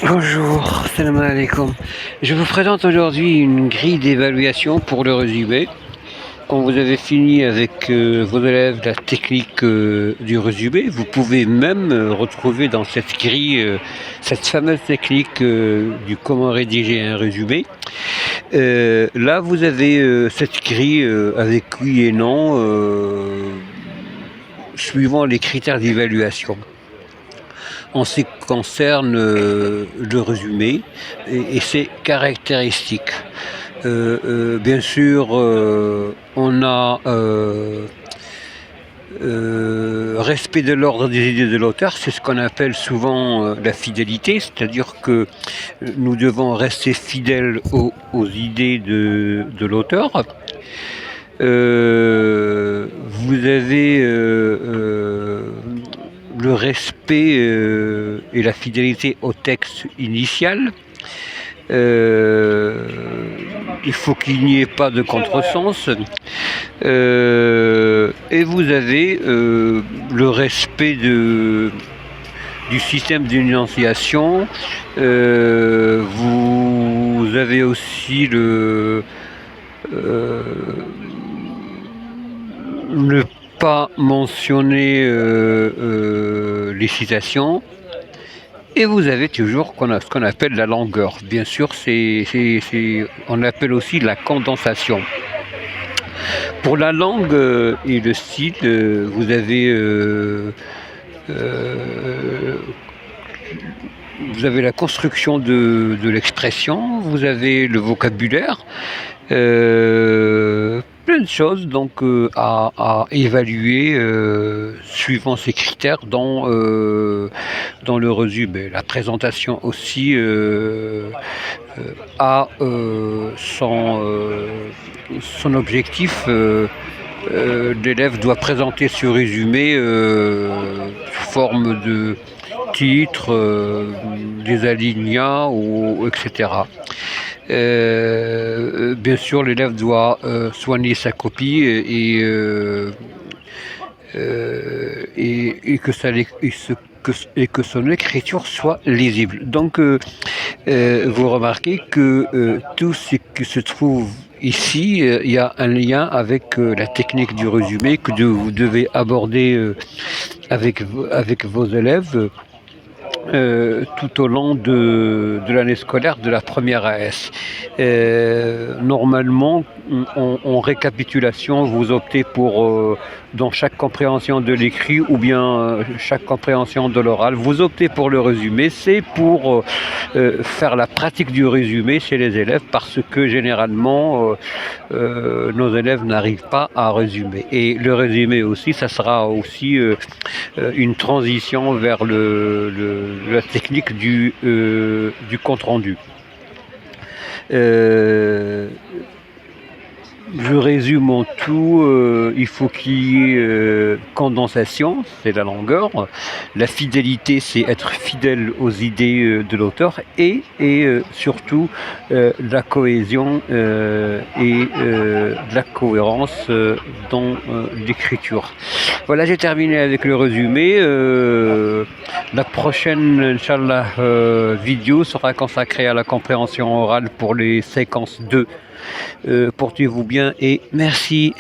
Bonjour, salam alaikum. Je vous présente aujourd'hui une grille d'évaluation pour le résumé. Quand vous avez fini avec vos élèves la technique du résumé, vous pouvez même retrouver dans cette grille cette fameuse technique du comment rédiger un résumé. Là, vous avez cette grille avec oui et non, suivant les critères d'évaluation. En ce qui concerne le résumé et ses caractéristiques. Bien sûr, on a respect de l'ordre des idées de l'auteur, c'est ce qu'on appelle souvent la fidélité, c'est-à-dire que nous devons rester fidèles aux idées de l'auteur. Vous avez le respect et la fidélité au texte initial. Il faut qu'il n'y ait pas de contresens. Et vous avez le respect du système d'énonciation. Vous avez aussi ne pas mentionner les citations. Et vous avez toujours ce qu'on appelle la longueur. Bien sûr, on appelle aussi la condensation. Pour la langue et le style, vous avez la construction de l'expression, vous avez le vocabulaire, plein de choses donc à évaluer suivant ces critères dans le résumé. La présentation aussi a son objectif. L'élève doit présenter ce résumé sous forme de titre, des alinéas, etc. Bien sûr, l'élève doit soigner sa copie et que son écriture soit lisible. Donc, vous remarquez que tout ce qui se trouve ici, il y a un lien avec la technique du résumé que vous devez aborder avec vos élèves tout au long de l'année scolaire de la première AS. Normalement, en récapitulation, vous optez pour, dans chaque compréhension de l'écrit ou bien chaque compréhension de l'oral, vous optez pour le résumé. C'est pour faire la pratique du résumé chez les élèves parce que généralement, nos élèves n'arrivent pas à résumer. Et le résumé aussi, ça sera aussi une transition vers la technique du compte-rendu. Je résume en tout, il faut qu'il y ait condensation, c'est la longueur. La fidélité, c'est être fidèle aux idées de l'auteur et surtout la cohésion et la cohérence dans l'écriture. Voilà, j'ai terminé avec le résumé. La prochaine, Inch'Allah, vidéo sera consacrée à la compréhension orale pour les séquences 2. Portez-vous bien et merci.